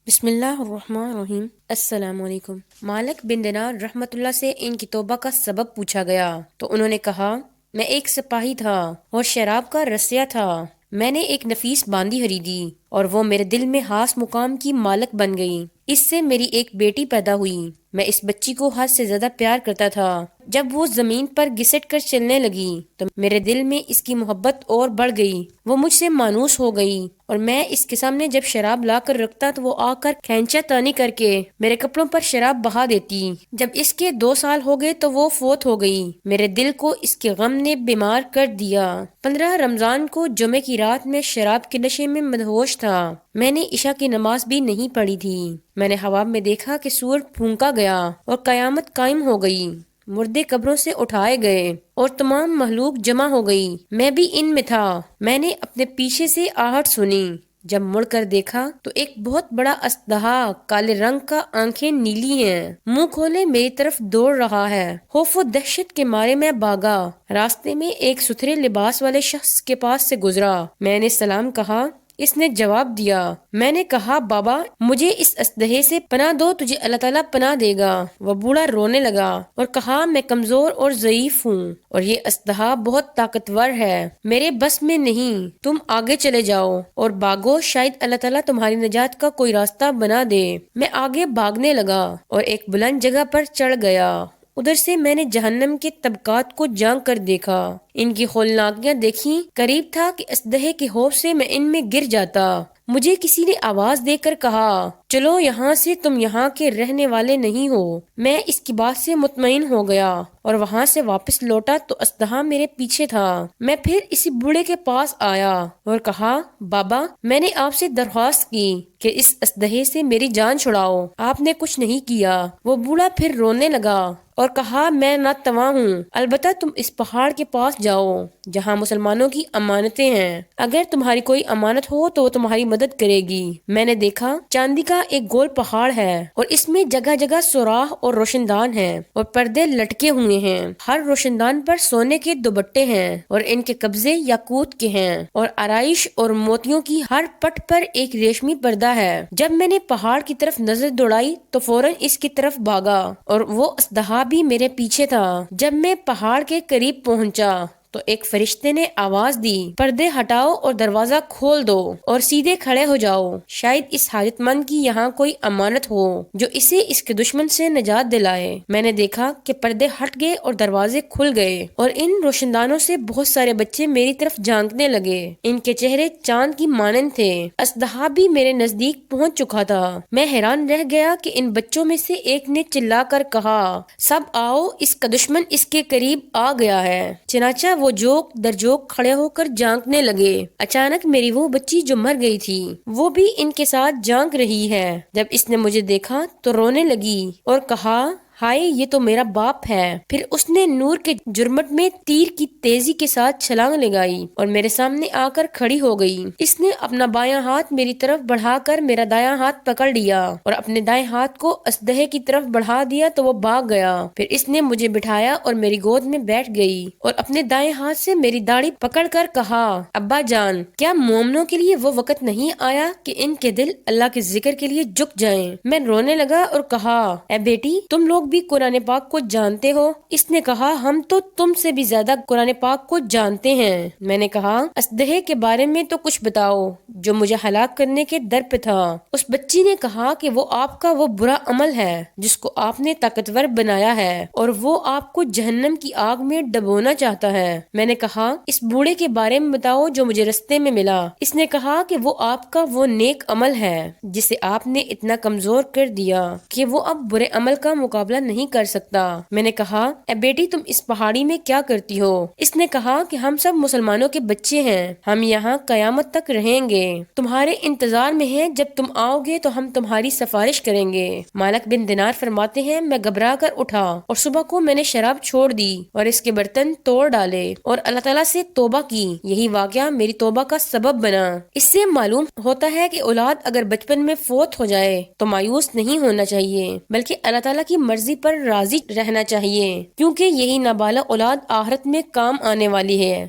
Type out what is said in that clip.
بسم اللہ الرحمن الرحیم۔ السلام علیکم۔ مالک بن دینار رحمت اللہ سے ان کی توبہ کا سبب پوچھا گیا تو انہوں نے کہا، میں ایک سپاہی تھا اور شراب کا رسیا تھا۔ میں نے ایک نفیس باندی خریدی اور وہ میرے دل میں خاص مقام کی مالک بن گئی۔ اس سے میری ایک بیٹی پیدا ہوئی۔ میں اس بچی کو حد سے زیادہ پیار کرتا تھا۔ جب وہ زمین پر گھسٹ کر چلنے لگی تو میرے دل میں اس کی محبت اور بڑھ گئی۔ وہ مجھ سے مانوس ہو گئی اور میں اس کے سامنے جب شراب لا کر رکھتا تو وہ آ کر کھینچا تانی کر کے میرے کپڑوں پر شراب بہا دیتی۔ جب اس کے 2 سال ہو گئے تو وہ فوت ہو گئی۔ میرے دل کو اس کے غم نے بیمار کر دیا۔ 15 رمضان کو جمعے کی رات میں شراب کے نشے میں مدہوش تھا۔ میں نے عشاء کی نماز بھی نہیں پڑھی تھی۔ میں نے خواب میں دیکھا کہ سورج پھونکا گیا اور قیامت قائم ہو گئی۔ مردے قبروں سے اٹھائے گئے اور تمام مخلوق جمع ہو گئی۔ میں بھی ان میں تھا۔ میں نے اپنے پیچھے سے آہٹ سنی۔ جب مڑ کر دیکھا تو ایک بہت بڑا اژدہا کالے رنگ کا، آنکھیں نیلی ہیں، منہ کھولے میری طرف دوڑ رہا ہے۔ خوف و دہشت کے مارے میں بھاگا۔ راستے میں ایک ستھرے لباس والے شخص کے پاس سے گزرا۔ میں نے سلام کہا۔ اس نے جواب دیا۔ میں نے کہا، بابا مجھے اس اژدہے سے پناہ دو، تجھے اللہ تعالیٰ پناہ دے گا۔ وہ بوڑھا رونے لگا اور کہا، میں کمزور اور ضعیف ہوں اور یہ اژدہا بہت طاقتور ہے، میرے بس میں نہیں۔ تم آگے چلے جاؤ اور بھاگو، شاید اللہ تعالیٰ تمہاری نجات کا کوئی راستہ بنا دے۔ میں آگے بھاگنے لگا اور ایک بلند جگہ پر چڑھ گیا۔ ادھر سے میں نے جہنم کے طبقات کو جھانک کر دیکھا۔ ان کی ہولناکیاں دیکھی۔ قریب تھا کہ اژدہے کے خوف سے میں ان میں گر جاتا۔ مجھے کسی نے آواز دے کر کہا، چلو یہاں سے، تم یہاں کے رہنے والے نہیں ہو۔ میں اس کی بات سے مطمئن ہو گیا اور وہاں سے واپس لوٹا تو اژدہا میرے پیچھے تھا۔ میں پھر اسی بوڑھے کے پاس آیا اور کہا، بابا میں نے آپ سے درخواست کی کہ اس اژدہے سے میری جان چھڑاؤ، آپ نے کچھ نہیں کیا۔ وہ بوڑھا پھر رونے لگا اور کہا، میں ناتواں ہوں، البتہ تم اس پہاڑ کے پاس جاؤ جہاں مسلمانوں کی امانتیں ہیں۔ اگر تمہاری کوئی امانت ہو تو وہ تمہاری مدد کرے گی۔ میں نے دیکھا چاندی کا ایک گول پہاڑ ہے اور اس میں جگہ جگہ سوراخ اور روشن دان ہیں اور پردے لٹکے ہوئے ہیں۔ ہر روشن دان پر سونے کے دوپٹے ہیں اور ان کے قبضے یاقوت کے ہیں اور آرائش اور موتیوں کی ہر پٹ پر ایک ریشمی پردہ ہے۔ جب میں نے پہاڑ کی طرف نظر دوڑائی تو فوراً اس کی طرف بھاگا اور وہ اژدہا بھی میرے پیچھے تھا۔ جب میں پہاڑ کے قریب پہنچا تو ایک فرشتے نے آواز دی، پردے ہٹاؤ اور دروازہ کھول دو اور سیدھے کھڑے ہو جاؤ، شاید اس حاجت مند کی یہاں کوئی امانت ہو جو اسے اس کے دشمن سے نجات دلائے۔ میں نے دیکھا کہ پردے ہٹ گئے اور دروازے کھل گئے اور ان روشندانوں سے بہت سارے بچے میری طرف جھانکنے لگے۔ ان کے چہرے چاند کی مانند تھے۔ اژدہا بھی میرے نزدیک پہنچ چکا تھا۔ میں حیران رہ گیا کہ ان بچوں میں سے ایک نے چلا کر کہا، سب آؤ، اس کا دشمن اس کے قریب آ گیا ہے۔ چنانچہ وہ جوک در جوک کھڑے ہو کر جھانکنے لگے۔ اچانک میری وہ بچی جو مر گئی تھی وہ بھی ان کے ساتھ جھانک رہی ہے۔ جب اس نے مجھے دیکھا تو رونے لگی اور کہا، ہائے یہ تو میرا باپ ہے۔ پھر اس نے نور کے جرمٹ میں تیر کی تیزی کے ساتھ چھلانگ لگائی اور میرے سامنے آ کر کھڑی ہو گئی۔ اس نے اپنا بایاں ہاتھ میری طرف بڑھا کر میرا دایاں ہاتھ پکڑ لیا اور اپنے دائیں ہاتھ کو اژدہے کی طرف بڑھا دیا تو وہ بھاگ گیا۔ پھر اس نے مجھے بٹھایا اور میری گود میں بیٹھ گئی اور اپنے دائیں ہاتھ سے میری داڑھی پکڑ کر کہا، ابا جان، کیا مومنوں کے لیے وہ وقت نہیں آیا کہ ان کے دل اللہ کے ذکر کے لیے جھک جائیں؟ میں رونے لگا اور کہا، اے بیٹی، تم لوگ بھی قرآن پاک کو جانتے ہو؟ اس نے کہا، ہم تو تم سے بھی زیادہ قرآن پاک کو جانتے ہیں۔ میں نے کہا، اژدہے کے بارے میں تو کچھ بتاؤ جو مجھے ہلاک کرنے کے در پہ تھا۔ اس بچی نے کہا کہ وہ آپ کا وہ برا عمل ہے جس کو آپ نے طاقتور بنایا ہے اور وہ آپ کو جہنم کی آگ میں ڈبونا چاہتا ہے۔ میں نے کہا، اس بوڑھے کے بارے میں بتاؤ جو مجھے رستے میں ملا۔ اس نے کہا کہ وہ آپ کا وہ نیک عمل ہے جسے آپ نے اتنا کمزور کر دیا کہ وہ اب برے عمل کا مقابلہ نہیں کر سکتا۔ میں نے کہا، اے بیٹی، تم اس پہاڑی میں کیا کرتی ہو؟ اس نے کہا کہ ہم سب مسلمانوں کے بچے ہیں، ہم یہاں قیامت تک رہیں گے، تمہارے انتظار میں ہیں، جب تم آؤ گے تو ہم تمہاری سفارش کریں گے۔ مالک بن دینار فرماتے ہیں، میں گھبرا کر اٹھا اور صبح کو میں نے شراب چھوڑ دی اور اس کے برتن توڑ ڈالے اور اللہ تعالیٰ سے توبہ کی۔ یہی واقعہ میری توبہ کا سبب بنا۔ اس سے معلوم ہوتا ہے کہ اولاد اگر بچپن میں فوت ہو جائے تو مایوس نہیں ہونا چاہیے، بلکہ اللہ تعالیٰ کی مرضی پر راضی رہنا چاہیے، کیونکہ یہی نابالغ اولاد آخرت میں کام آنے والی ہے۔